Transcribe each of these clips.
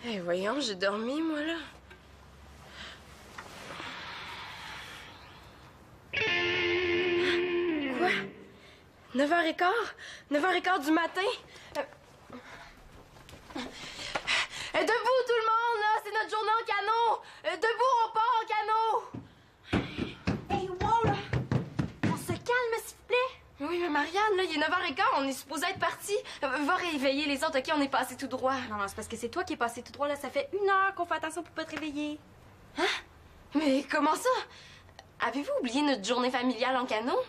Eh, voyons, j'ai dormi, moi, là. Quoi? 9h15? 9h15 du matin? Debout, tout le monde, là! C'est notre journée en canot! Debout, on part en canot! Hey, wow, là! On se calme, s'il vous plaît! Oui, mais Marianne, là, il est 9h15, on est supposé être partis. Va réveiller les autres, OK? On est passé tout droit. Non, c'est parce que c'est toi qui es passé tout droit, là. Ça fait 1 heure qu'on fait attention pour pas te réveiller. Hein? Mais comment ça? Avez-vous oublié notre journée familiale en canot?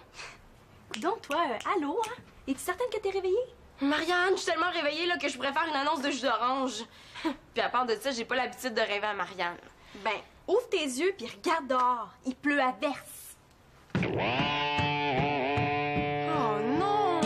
Donc, toi, allô, hein? Es-tu certaine que t'es réveillée? Marianne, je suis tellement réveillée là, que je pourrais faire une annonce de jus d'orange. Puis à part de ça, j'ai pas l'habitude de rêver à Marianne. Ben, ouvre tes yeux puis regarde dehors. Il pleut à verse. Oh non!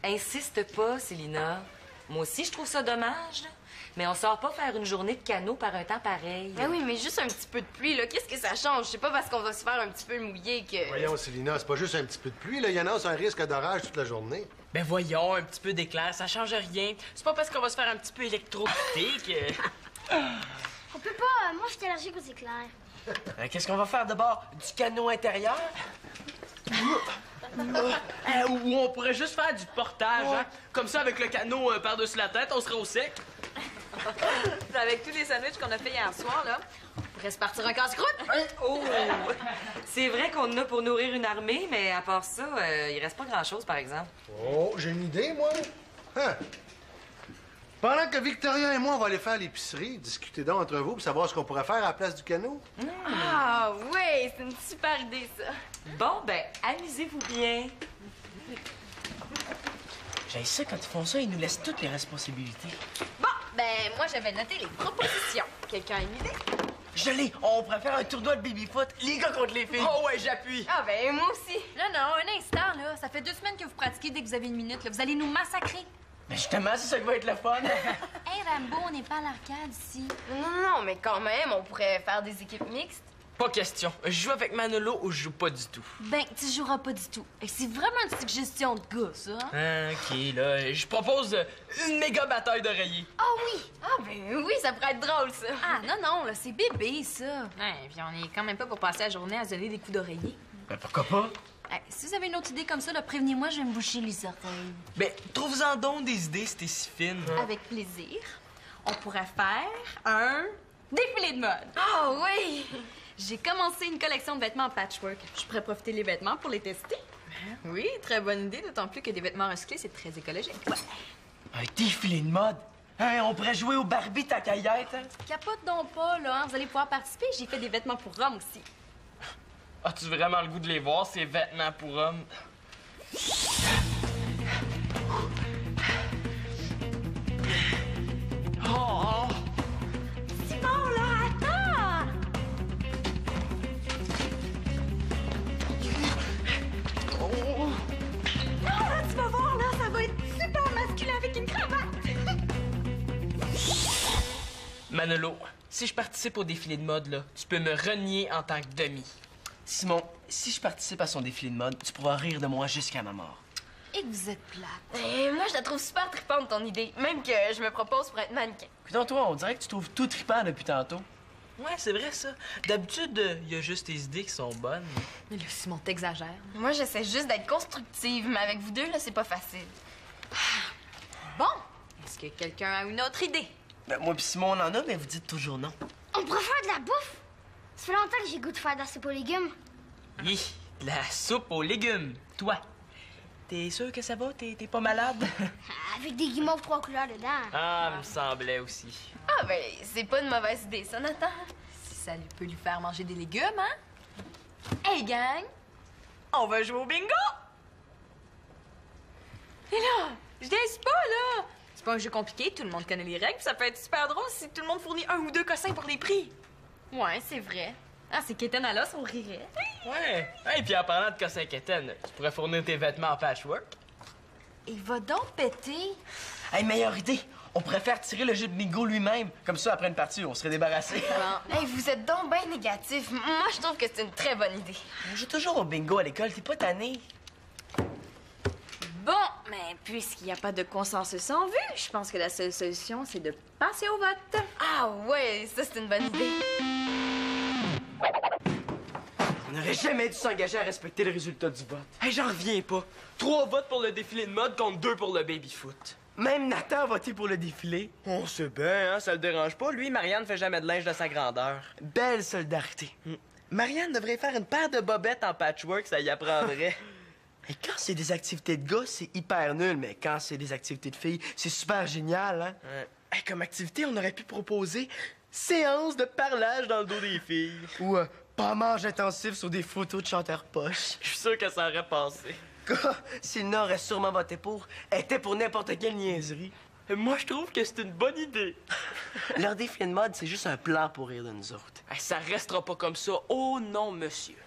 Insiste pas, Célina. Moi aussi, je trouve ça dommage, là. Mais on sort pas faire une journée de canot par un temps pareil. Ben oui, mais juste un petit peu de pluie, là. Qu'est-ce que ça change? C'est pas parce qu'on va se faire un petit peu mouiller que... Voyons, Célina, c'est pas juste un petit peu de pluie, là. Il y en a, c'est un risque d'orage toute la journée. Ben voyons, un petit peu d'éclair, ça change rien. C'est pas parce qu'on va se faire un petit peu électrocuter que... On peut pas. Moi, je suis allergique aux éclairs. Qu'est-ce qu'on va faire d'abord? Du canot intérieur? Ou on pourrait juste faire du portage, hein? Comme ça, avec le canot par-dessus la tête, on serait au sec. Avec tous les sandwichs qu'on a fait hier soir, là, on pourrait se partir un casse-croûte. Oh! C'est vrai qu'on en a pour nourrir une armée, mais à part ça, il reste pas grand-chose, par exemple. Oh, j'ai une idée, moi. Hein? Pendant que Victoria et moi, on va aller faire l'épicerie, discuter donc entre vous pour savoir ce qu'on pourrait faire à la place du canot. Ah oui, c'est une super idée, ça. Bon, ben, amusez-vous bien. J'ai ça quand ils font ça, ils nous laissent toutes les responsabilités. Bon, ben, moi, j'avais noté les propositions. Quelqu'un a une idée? Je l'ai! On pourrait faire un tournoi de baby-foot, les gars contre les filles. Oh ouais, j'appuie! Ah ben, moi aussi. Là, non, un instant, là. Ça fait 2 semaines que vous pratiquez dès que vous avez 1 minute, là. Vous allez nous massacrer. Mais justement, c'est ça qui va être le fun. Hey, Rambo, on n'est pas à l'arcade ici. Non, mais quand même, on pourrait faire des équipes mixtes. Pas question. Je joue avec Manolo ou je joue pas du tout. Ben, tu joueras pas du tout. Et c'est vraiment une suggestion de gars, ça. Ah, OK, là, je propose une méga bataille d'oreillers. Ah oui! Ah ben oui, ça pourrait être drôle, ça. Ah non, non, là, c'est bébé, ça. Ouais, puis on est quand même pas pour passer la journée à se donner des coups d'oreiller. Ben pourquoi pas? Hey, si vous avez une autre idée comme ça, là, prévenez-moi, je vais me boucher les oreilles. Ben, trouve-en donc des idées si t'es si fine. Avec plaisir. On pourrait faire un défilé de mode. Ah oui! J'ai commencé une collection de vêtements en patchwork. Je pourrais profiter des vêtements pour les tester. Oui, très bonne idée, d'autant plus que des vêtements recyclés, c'est très écologique. Ouais. Un défilé de mode? Hein, on pourrait jouer au Barbie ta caillette, hein? Capote donc pas, là. Hein? Vous allez pouvoir participer. J'ai fait des vêtements pour hommes aussi. As-tu vraiment le goût de les voir, ces vêtements pour hommes? Oh! Simon, là, attends! Oh! Non, là, tu vas voir, là, ça va être super masculin avec une cravate. Manolo, si je participe au défilé de mode, là, tu peux me renier en tant que demi. Simon, si je participe à son défilé de mode, tu pourras rire de moi jusqu'à ma mort. Et que vous êtes plate. Moi, je la trouve super trippante, ton idée. Même que je me propose pour être mannequin. Écoute, toi, on dirait que tu trouves tout trippant depuis tantôt. Ouais, c'est vrai, ça. D'habitude, il y a juste tes idées qui sont bonnes. Mais là, Simon, t'exagères. Moi, j'essaie juste d'être constructive, mais avec vous deux, là, c'est pas facile. Bon, est-ce que quelqu'un a une autre idée? Ben, moi pis Simon, on en a, mais vous dites toujours non. On pourrait faire de la bouffe. Ça fait longtemps que j'ai goût de faire de la soupe aux légumes. Hi, de la soupe aux légumes. Toi. T'es sûr que ça va? T'es pas malade? Avec des guimauves 3 couleurs dedans. Ah, me semblait aussi. Ah, ben, c'est pas une mauvaise idée, ça, Nathan. Si ça peut lui faire manger des légumes, hein? Hey, gang! On va jouer au bingo! Et là, je niaise pas, là! C'est pas un jeu compliqué, tout le monde connaît les règles, puis ça peut être super drôle si tout le monde fournit 1 ou 2 cossins pour les prix. Ouais, c'est vrai. Ah, c'est Kéten à l'os, on rirait. Ouais. Hey, puis en parlant de cossin quétaine, tu pourrais fournir tes vêtements en patchwork. Il va donc péter. Hey, meilleure idée! On pourrait faire tirer le jeu de bingo lui-même. Comme ça, après une partie, on serait débarrassé. Hey, vous êtes donc bien négatif. Moi, je trouve que c'est une très bonne idée. On joue toujours au bingo à l'école, t'es pas tanné. Bon, mais puisqu'il n'y a pas de consensus en vue, je pense que la seule solution, c'est de passer au vote. Ah ouais, ça, c'est une bonne idée. On n'aurait jamais dû s'engager à respecter le résultat du vote. Hey, j'en reviens pas. 3 votes pour le défilé de mode contre 2 pour le baby-foot. Même Nathan a voté pour le défilé. On sait bien, hein, ça le dérange pas. Lui, Marianne fait jamais de linge de sa grandeur. Belle solidarité. Marianne devrait faire une paire de bobettes en patchwork, ça y apprendrait. Et quand c'est des activités de gars, c'est hyper nul, mais quand c'est des activités de filles, c'est super génial, hein? Hey, comme activité, on aurait pu proposer séance de parlage dans le dos des filles. Ou pommage intensif sur des photos de chanteurs poches. Je suis sûr que ça aurait passé. Sylna aurait sûrement voté pour. Elle était pour n'importe quelle niaiserie. Moi, je trouve que c'est une bonne idée. Leur défi de mode, c'est juste un plan pour rire de nous autres. Ça restera pas comme ça. Oh non, monsieur.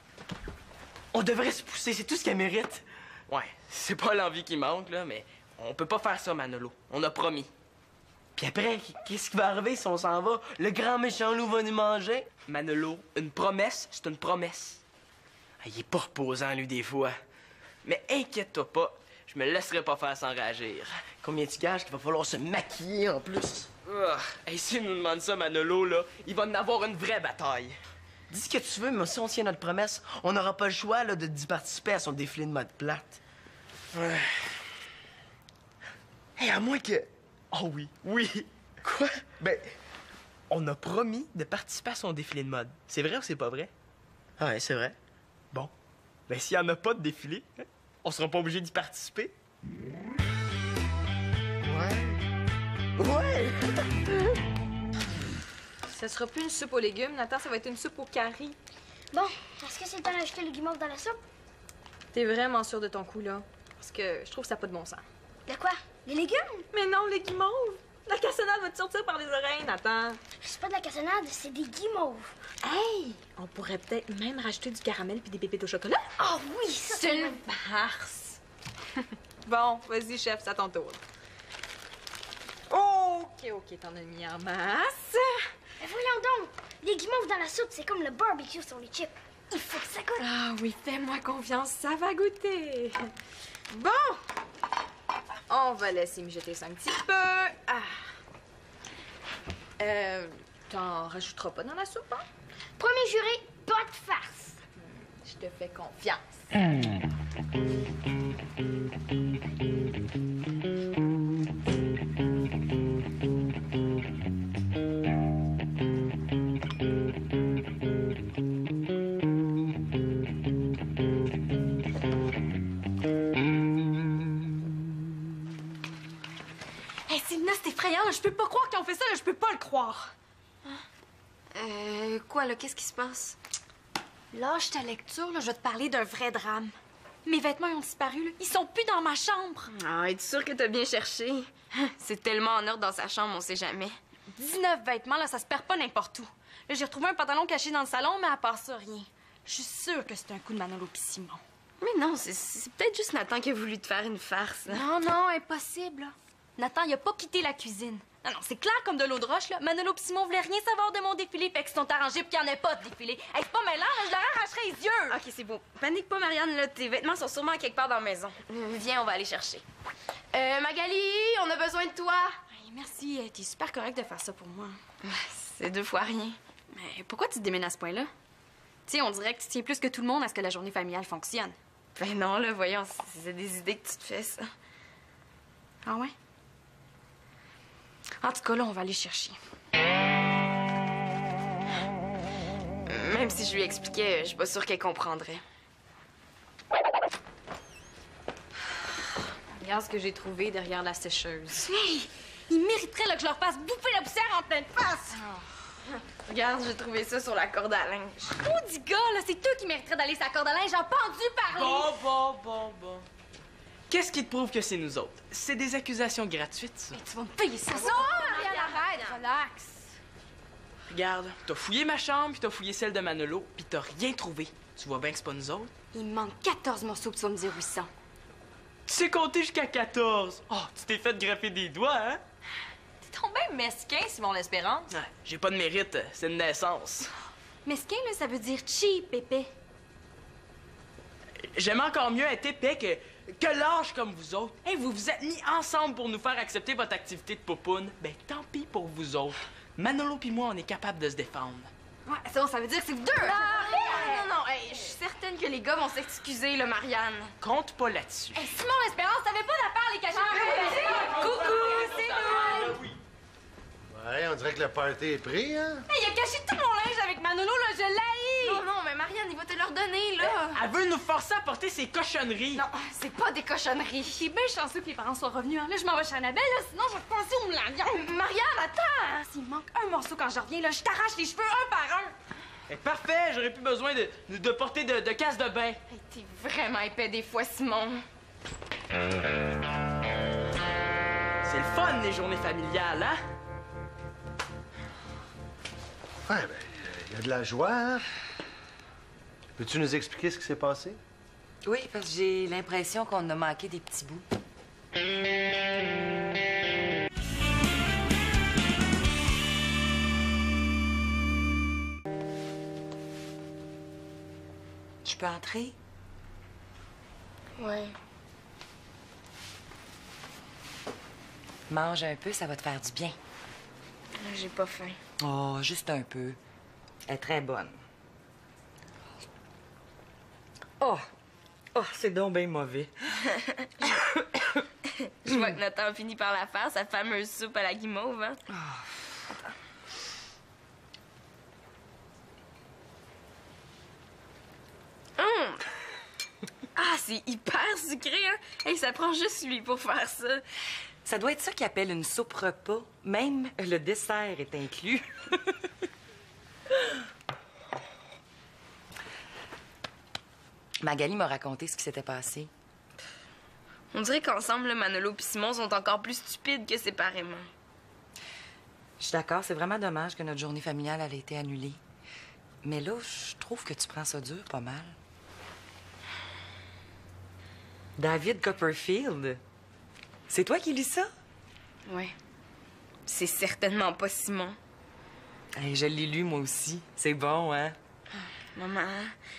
On devrait se pousser, c'est tout ce qu'elle mérite. Ouais, c'est pas l'envie qui manque, là, mais on peut pas faire ça, Manolo. On a promis. Puis après, qu'est-ce qui va arriver si on s'en va? Le grand méchant loup va nous manger? Manolo, une promesse, c'est une promesse. Ah, il est pas reposant, lui, des fois. Mais inquiète-toi pas, je me laisserai pas faire s'enragir. Combien tu gages qu'il va falloir se maquiller en plus? Hey, s'il nous demande ça, Manolo, là, il va en avoir une vraie bataille. Dis ce que tu veux, mais si on tient notre promesse, on n'aura pas le choix là, d'y participer à son défilé de mode plate. Ouais. Hey, à moins que... Oh oui, oui. Quoi? Ben, on a promis de participer à son défilé de mode. C'est vrai ou c'est pas vrai? Ah ouais, c'est vrai. Bon. Ben, s'il y en a pas de défilé, hein, on sera pas obligé d'y participer. Ouais. Ouais! Ça sera plus une soupe aux légumes, Nathan, ça va être une soupe au curry. Bon, est-ce que c'est le temps d'ajouter les guimauves dans la soupe? T'es vraiment sûr de ton coup, là? Parce que je trouve ça n'a pas de bon sens. De quoi? Les légumes? Mais non, les guimauves! La cassonade va te sortir par les oreilles, Nathan. C'est pas de la cassonade, c'est des guimauves. Hey! On pourrait peut-être même rajouter du caramel puis des pépites au chocolat. Ah oui, ça C'est une farce. Bon, vas-y, chef, c'est à ton tour. OK, t'en as mis en masse. Mais voyons donc, les guimauves dans la soupe, c'est comme le barbecue sur les chips. Il faut que ça goûte. Ah oui, fais-moi confiance, ça va goûter. Bon! On va laisser mijoter ça un petit peu. T'en rajouteras pas dans la soupe, hein? Premier juré, pas de farce. Je te fais confiance. Hey, Sylna, c'est effrayant. Je peux pas croire qu'ils ont fait ça. Là. Je peux pas le croire. Quoi, là? Qu'est-ce qui se passe? Lâche ta lecture. Là, je vais te parler d'un vrai drame. Mes vêtements ils ont disparu. Là. Ils sont plus dans ma chambre. Ah, es-tu sûre que t'as bien cherché? C'est tellement en ordre dans sa chambre, on sait jamais. 19 vêtements, là, ça se perd pas n'importe où. Là, j'ai retrouvé un pantalon caché dans le salon, mais à part ça, rien. Je suis sûre que c'est un coup de Manolo pis Simon. Mais non, c'est peut-être juste Nathan qui a voulu te faire une farce. Là. Non, impossible. Là. Nathan, il a pas quitté la cuisine. Non, c'est clair comme de l'eau de roche, là. Manolo pis Simon voulaient rien savoir de mon défilé, fait qu'ils sont arrangés pour qu'il n'y en ait pas de défilé. Hey, c'est pas mêlant, là, je leur arracherai les yeux. OK, c'est bon. Panique pas, Marianne, là. Tes vêtements sont sûrement quelque part dans la maison. Viens, on va aller chercher. Magali, on a besoin de toi. Hey, merci, t'es super correct de faire ça pour moi. C'est 2 fois rien. Mais pourquoi tu te démènes à ce point-là? Tu sais, on dirait que tu tiens plus que tout le monde à ce que la journée familiale fonctionne. Ben non, là, voyons, c'est des idées que tu te fais, ça. Ah ouais? En tout cas, là, on va aller chercher. Même si je lui expliquais, je suis pas sûre qu'elle comprendrait. Regarde ce que j'ai trouvé derrière la sécheuse. Hey! Ils mériteraient là, que je leur fasse bouffer la poussière en pleine face! Regarde, j'ai trouvé ça sur la corde à linge. Maudit gars, là, c'est eux qui mériteraient d'aller sa corde à linge en pendu parler! Bon. Qu'est-ce qui te prouve que c'est nous autres? C'est des accusations gratuites, ça. Tu vas me payer ça! Non, Marianne, arrête, relax. Regarde, t'as fouillé ma chambre, puis t'as fouillé celle de Manolo, puis t'as rien trouvé. Tu vois bien que c'est pas nous autres? Il me manque 14 morceaux, puis tu vas me dire où ils sont. Tu sais compter jusqu'à 14. Oh, tu t'es fait greffer des doigts, hein? T'es tombé mesquin, Simon l'Espérance. Ouais, j'ai pas de mérite, c'est une naissance. Mesquin, là, ça veut dire cheap, épais. J'aime encore mieux être épais que lâche comme vous autres. Hey, vous vous êtes mis ensemble pour nous faire accepter votre activité de popoune. Ben, tant pis pour vous autres. Manolo pis moi, on est capable de se défendre. Ouais, ça veut dire que c'est vous deux! Non, hey, je suis certaine que les gars vont s'excuser, là, Marianne. Compte pas là-dessus. Hey, Simon l'Espérance, t'avais pas d'affaire les cacher! Coucou, c'est nous! Ouais, on dirait que le party est pris, hein? Hey, il a caché tout mon linge avec Manolo, là, je l'haïs! Non, mais Marianne, il va te leur donner, là. Elle veut nous forcer à porter ses cochonneries. Non, c'est pas des cochonneries. Je suis bien chanceux que les parents soient revenus. Hein. Là, je m'en vais chez Annabelle, là, sinon je vais penser au moulin. Marianne, attends! S'il me manque un morceau quand je reviens, là, je t'arrache les cheveux un par un. Parfait, j'aurais plus besoin de porter de casse de bain. Hey, t'es vraiment épais des fois, Simon. C'est le fun, les journées familiales, hein? Ouais, ben, il y a de la joie, hein? Peux-tu nous expliquer ce qui s'est passé? Oui, parce que j'ai l'impression qu'on a manqué des petits bouts. Je peux entrer? Ouais. Mange un peu, ça va te faire du bien. J'ai pas faim. Oh, juste un peu. Elle est très bonne. Oh! Oh, c'est donc bien mauvais. Je vois que Nathan finit par la faire, sa fameuse soupe à la guimauve, hein? Attends. Ah, c'est hyper sucré, hein? Hey, ça prend juste lui pour faire ça. Ça doit être ça qu'ils appellent une soupe repas. Même le dessert est inclus. Magali m'a raconté ce qui s'était passé. On dirait qu'ensemble, là, Manolo et Simon sont encore plus stupides que séparément. Je suis d'accord, c'est vraiment dommage que notre journée familiale ait été annulée. Mais là, je trouve que tu prends ça dur pas mal. David Copperfield, c'est toi qui lis ça? Ouais. C'est certainement pas Simon. Hey, je l'ai lu moi aussi. C'est bon, hein? Maman,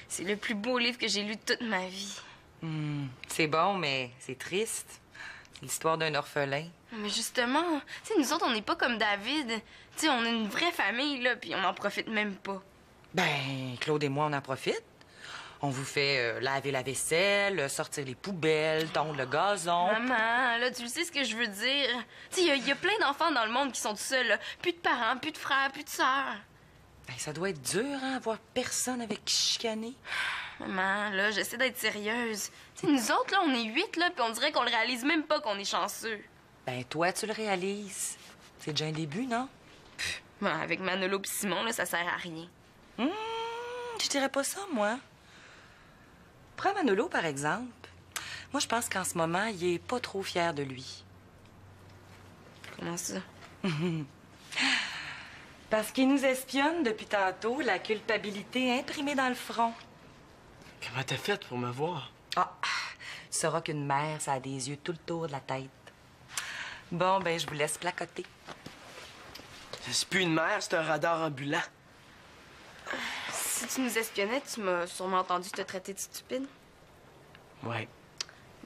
c'est le plus beau livre que j'ai lu de toute ma vie. C'est bon, mais c'est triste. C'est l'histoire d'un orphelin. Mais justement, tu sais, nous autres, on n'est pas comme David. Tu sais, on est une vraie famille, là, puis on n'en profite même pas. Ben, Claude et moi, on en profite. On vous fait laver la vaisselle, sortir les poubelles, tondre le gazon. Maman, là, tu le sais ce que je veux dire. Tu sais, il y a plein d'enfants dans le monde qui sont tout seuls, là. Plus de parents, plus de frères, plus de sœurs. Ben, ça doit être dur, hein, avoir personne avec qui chicaner. Maman, là, j'essaie d'être sérieuse. Tu sais, nous autres, là, on est 8, là, puis on dirait qu'on le réalise même pas qu'on est chanceux. Ben, toi, tu le réalises. C'est déjà un début, non? Bon, avec Manolo pis Simon, là, ça sert à rien. Je dirais pas ça, moi. Prends Manolo, par exemple. Moi, je pense qu'en ce moment, il est pas trop fier de lui. Comment ça? Parce qu'il nous espionne depuis tantôt, la culpabilité imprimée dans le front. Comment t'as fait pour me voir? Ah, tu sauras qu'une mère, ça a des yeux tout le tour de la tête. Bon, ben, je vous laisse placoter. C'est plus une mère, c'est un radar ambulant. Si tu nous espionnais, tu m'as sûrement entendu te traiter de stupide. Ouais.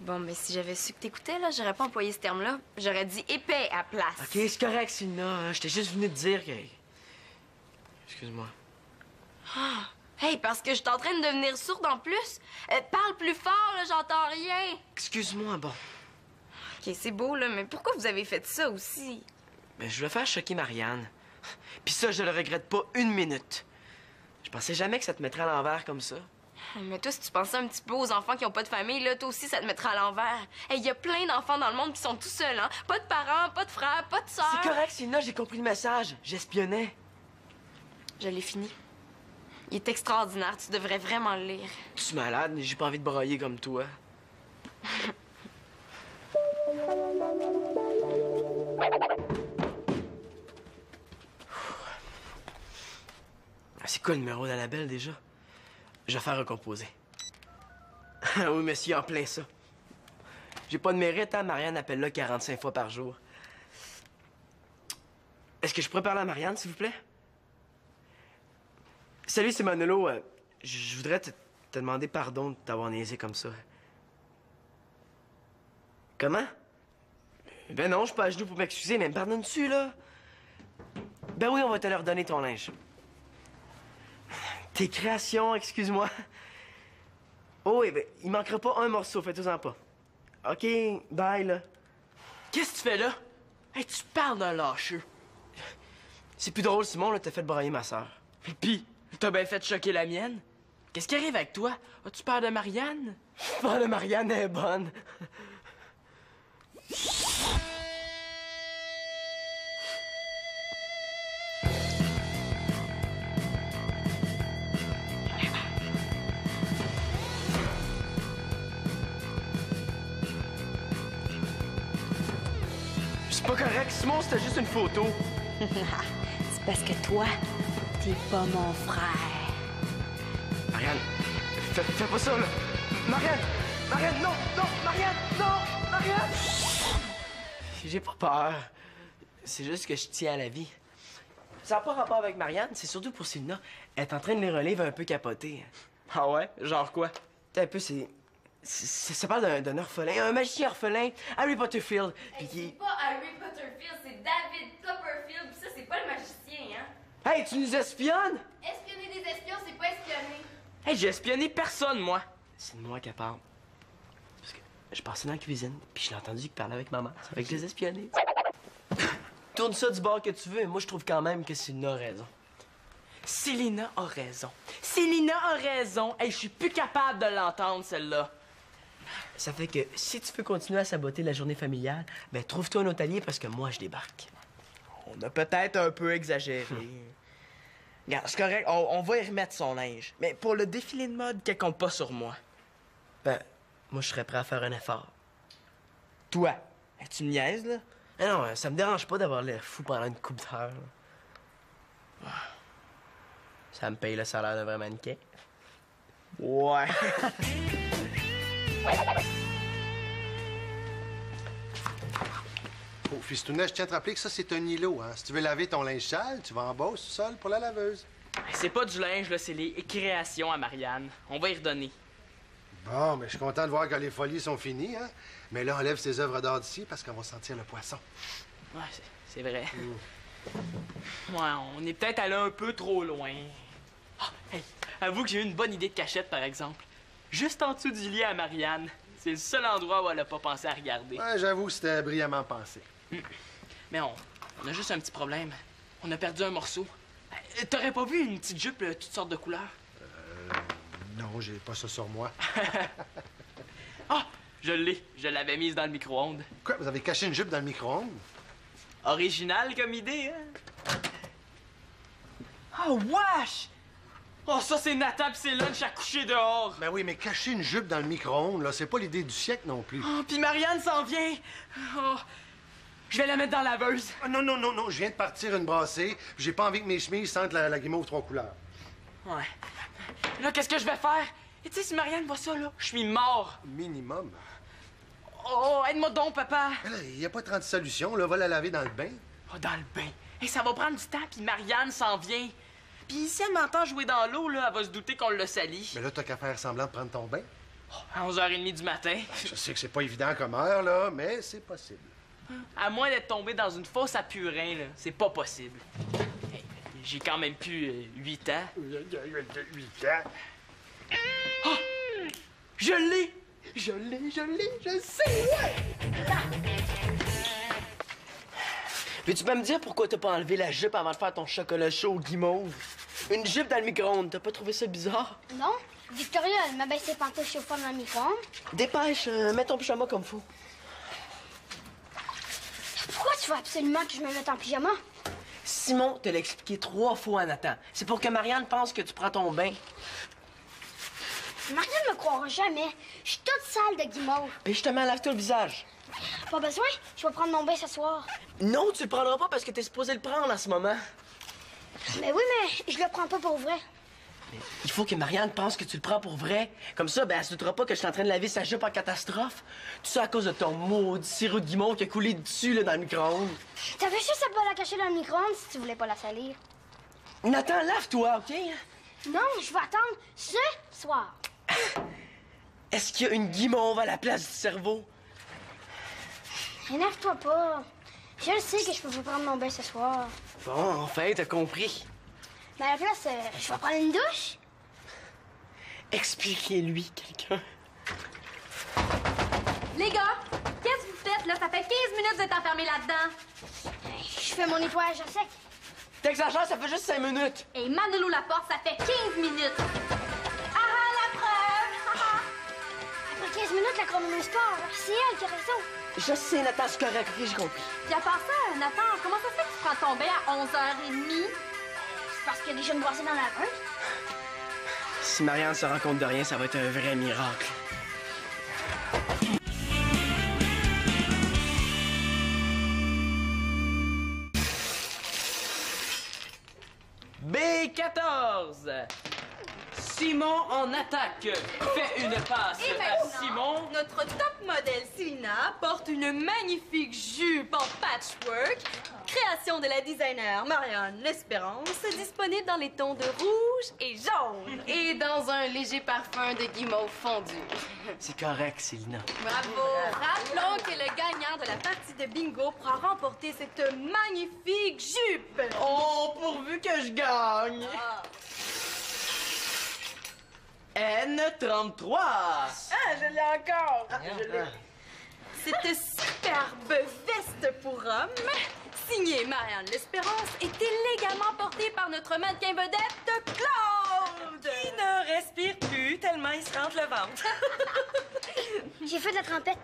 Bon, mais si j'avais su que t'écoutais, là, j'aurais pas employé ce terme-là. J'aurais dit épais à place. OK, c'est correct, Sina. J'étais juste venu te dire que... Excuse-moi. Hey, parce que je suis en train de devenir sourde en plus. Parle plus fort, là, j'entends rien. Excuse-moi, bon. OK, c'est beau, là, mais pourquoi vous avez fait ça aussi? Mais je voulais faire choquer Marianne. Puis ça, je le regrette pas une minute. Je pensais jamais que ça te mettrait à l'envers comme ça. Mais toi, si tu pensais un petit peu aux enfants qui ont pas de famille, là, toi aussi, ça te mettra à l'envers. Il y a plein d'enfants dans le monde qui sont tout seuls, hein? Pas de parents, pas de frères, pas de sœurs. C'est correct, Célina, j'ai compris le message. J'espionnais. Je l'ai fini. Il est extraordinaire, tu devrais vraiment le lire. Tu es malade, mais j'ai pas envie de broyer comme toi. C'est quoi le numéro d'Annabelle, déjà? Je vais faire recomposer. Oui, monsieur, en plein ça. J'ai pas de mérite, hein? Marianne appelle là 45 fois par jour. Est-ce que je pourrais parler à Marianne, s'il vous plaît? Salut, c'est Manolo. Je voudrais te demander pardon de t'avoir niaisé comme ça. Comment? Ben non, je suis pas à genoux pour m'excuser, mais me pardonnes-tu, là? Ben oui, on va te leur donner ton linge. Tes créations, excuse-moi. Oh oui, ben, il manquera pas un morceau, fais-toi-en pas. OK, bye, là. Qu'est-ce que tu fais là? Hey, tu parles d'un lâcheux. C'est plus drôle, Simon, là, t'as fait brailler ma sœur. Pis, t'as bien fait choquer la mienne. Qu'est-ce qui arrive avec toi? As-tu peur de Marianne? Oh, la Marianne est bonne. C'est pas correct, Simon, c'était juste une photo. C'est parce que toi, t'es pas mon frère. Marianne, fais pas ça, là. Marianne! Marianne, non! Non! Marianne! Non! Marianne! J'ai pas peur. C'est juste que je tiens à la vie. Ça n'a pas rapport avec Marianne, c'est surtout pour Célina. Elle est en train de lire un livre un peu capoté. Ah ouais? Genre quoi? T'as un peu, ça parle d'un orphelin, un magicien orphelin, Harry Potterfield. Puis C'est pas Harry Potterfield, c'est David Copperfield, pis ça, c'est pas le magicien, hein? Hey, tu nous espionnes? Espionner des espions, c'est pas espionner. Hey, j'ai espionné personne, moi. C'est de moi qu'elle parle. Parce que je passais dans la cuisine, puis je l'ai entendu qu'il parlait avec maman. Ça fait que je les espionnais. Tourne ça du bord que tu veux, mais moi, je trouve quand même que Célina a raison. Célina a raison. Célina a raison. Hey, je suis plus capable de l'entendre, celle-là. Ça fait que si tu veux continuer à saboter la journée familiale, ben trouve-toi un autre allié parce que moi, je débarque. On a peut-être un peu exagéré. Regarde, c'est correct, on va y remettre son linge. Mais pour le défilé de mode, qu'elle compte pas sur moi. Ben, moi, je serais prêt à faire un effort. Toi, hey, tu me niaises, là? Mais non, ça me dérange pas d'avoir l'air fou pendant une coupe d'heure. Ça me paye le salaire d'un vrai mannequin. Ouais. Oh, Fistounet, je tiens à te rappeler que ça, c'est un îlot, hein. Si tu veux laver ton linge sale, tu vas en bas au sol pour la laveuse. C'est pas du linge, là, c'est les créations à Marianne. On va y redonner. Bon, mais je suis content de voir que les folies sont finies, hein. Mais là, enlève ces œuvres d'art d'ici parce qu'on va sentir le poisson. Ouais, c'est vrai. Ouais, on est peut-être allé un peu trop loin. Ah, hey, avoue que j'ai eu une bonne idée de cachette, par exemple. Juste en dessous du lit à Marianne. C'est le seul endroit où elle a pas pensé à regarder. Ouais, j'avoue que c'était brillamment pensé. Mais on a juste un petit problème. On a perdu un morceau. T'aurais pas vu une petite jupe, toutes sortes de couleurs? Non, j'ai pas ça sur moi. Ah! Je l'ai. Je l'avais mise dans le micro-ondes. Quoi, vous avez caché une jupe dans le micro-ondes? Original comme idée, hein? Oh, wesh! Oh, ça, c'est Nathan pis c'est lunch à coucher dehors. Ben oui, mais cacher une jupe dans le micro-ondes, là, c'est pas l'idée du siècle non plus. Oh, pis Marianne s'en vient. Oh, je vais la mettre dans la laveuse. Ah, non, non, non, non, je viens de partir une brassée, puis j'ai pas envie que mes chemises sentent la guimauve 3 couleurs. Ouais. Là, qu'est-ce que je vais faire? Et tu sais, si Marianne voit ça, là, je suis mort. Minimum. Oh, aide-moi donc, papa. Il y a pas 30 solutions, là, va la laver dans le bain. Oh, dans le bain. Et ça va prendre du temps, puis Marianne s'en vient. Puis si elle m'entend jouer dans l'eau, là, elle va se douter qu'on l'a sali. Mais là, t'as qu'à faire semblant de prendre ton bain. À 11h30 du matin. Je sais que c'est pas évident comme heure, là, mais c'est possible. À moins d'être tombé dans une fosse à purin, là, c'est pas possible. Hey, j'ai quand même plus 8 ans. 8 ans? Oh! Je l'ai! Je le sais! Ouais! Puis tu peux me dire pourquoi t'as pas enlevé la jupe avant de faire ton chocolat chaud au guimauve? Une jupe dans le micro-ondes, t'as pas trouvé ça bizarre? Non, Victoria, elle m'a baissé les pantoufles chauffantes dans le micro-ondes. Dépêche, mets ton pyjama comme faut. Pourquoi tu veux absolument que je me mette en pyjama? Simon te l'a expliqué 3 fois à Nathan. C'est pour que Marianne pense que tu prends ton bain. Marianne me croira jamais. Je suis toute sale de guimauve. Et justement, lave-toi le visage. Pas besoin, je vais prendre mon bain ce soir. Non, tu le prendras pas parce que t'es supposé le prendre en ce moment. Mais oui, mais je le prends pas pour vrai. Il faut que Marianne pense que tu le prends pour vrai. Comme ça, elle se doutera pas que je suis en train de laver sa jupe en catastrophe. Tout ça à cause de ton maudit sirop de guimauve qui a coulé dessus là, dans le micro-ondes. T'avais juste à pas la cacher dans le micro-ondes si tu voulais pas la salir. Nathan, lave-toi, OK? Non, je vais attendre ce soir. Est-ce qu'il y a une guimauve à la place du cerveau? Énerve-toi pas. Je le sais que je peux pas prendre mon bain ce soir. Bon, enfin, t'as compris. Mais à la place, je vais prendre une douche. Expliquez-lui, quelqu'un. Les gars, qu'est-ce que vous faites, là? Ça fait 15 minutes que vous êtes enfermés là-dedans. Je fais mon nettoyage à sec. T'exagères, ça fait juste 5 minutes. Et Manolo Laporte, ça fait 15 minutes. Ah, la preuve! Après 15 minutes, la chronomètre part. C'est elle qui a raison. Je sais, Nathan, c'est correct, OK, j'ai compris. Puis à part ça, Nathan, comment ça se fait que tu prends ton bain à 11h30? C'est parce qu'il y a des jeunes brassés dans la rue. Si Marianne se rend compte de rien, ça va être un vrai miracle. B14. Simon en attaque. Fait une passe à Simon. Notre top modèle Célina porte une magnifique jupe en patchwork, création de la designer Marianne L'Espérance, disponible dans les tons de rouge et jaune. Et dans un léger parfum de guimauve fondu. C'est correct, Célina. Bravo! Rappelons que le gagnant de la partie de bingo pourra remporter cette magnifique jupe. Oh, pourvu que je gagne! N33. Ah, je l'ai encore! Cette superbe veste pour homme, signée Marianne L'Espérance, est illégalement portée par notre mannequin vedette, Claude! Il ne respire plus tellement il se rentre le ventre. J'ai fait de la trempette.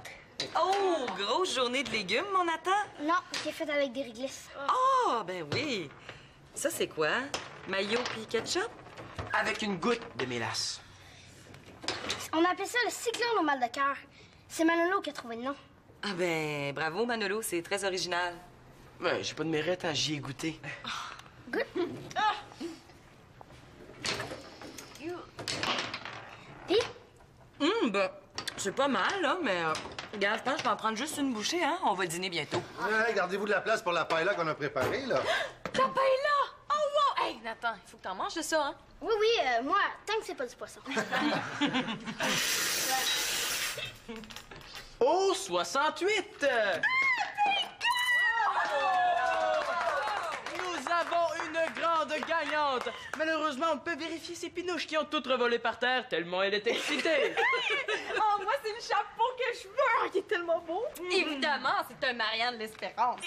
Oh, grosse journée de légumes, mon Nathan. Non, j'ai fait avec des réglisses. Oh, ben oui. Ça, c'est quoi? Mayo puis ketchup? Avec une goutte de mélasse. On appelle ça le cyclone au mal de cœur. C'est Manolo qui a trouvé le nom. Ah ben, bravo, Manolo, c'est très original. Ouais, j'ai pas de mérite, hein, j'y ai goûté. Puis, Ben, c'est pas mal, là, mais... regarde, je pense que je vais en prendre juste une bouchée, hein? On va dîner bientôt. Ouais, gardez-vous de la place pour la paella qu'on a préparée, là. La paella! Oh wow! Hey, Nathan, il faut que t'en manges de ça, hein? oui, moi, tant que c'est pas du poisson. Au 68. Nous avons une grande gagnante. Malheureusement, on peut vérifier ses pinouches qui ont toutes revolé par terre tellement elle est excitée. Oh, moi, c'est le chapeau que je veux! Il est tellement beau! Évidemment, c'est un Marianne L'Espérance.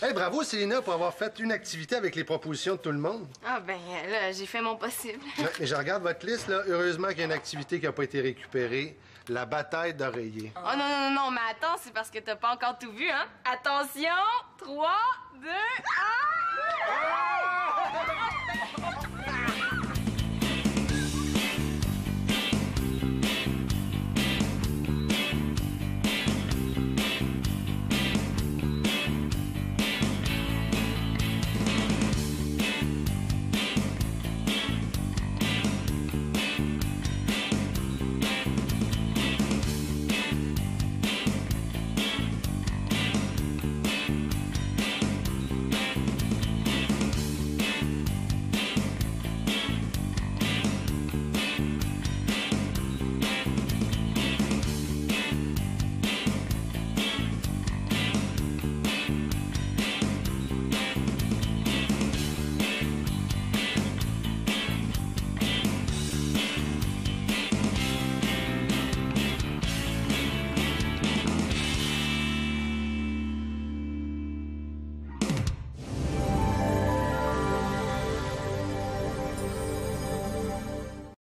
Hey, bravo, Célina, pour avoir fait une activité avec les propositions de tout le monde. Ah ben là, j'ai fait mon possible. Ouais, mais je regarde votre liste, là. Heureusement qu'il y a une activité qui n'a pas été récupérée. La bataille d'oreiller. Oh non, mais attends, c'est parce que t'as pas encore tout vu, hein? Attention, 3, 2, 1...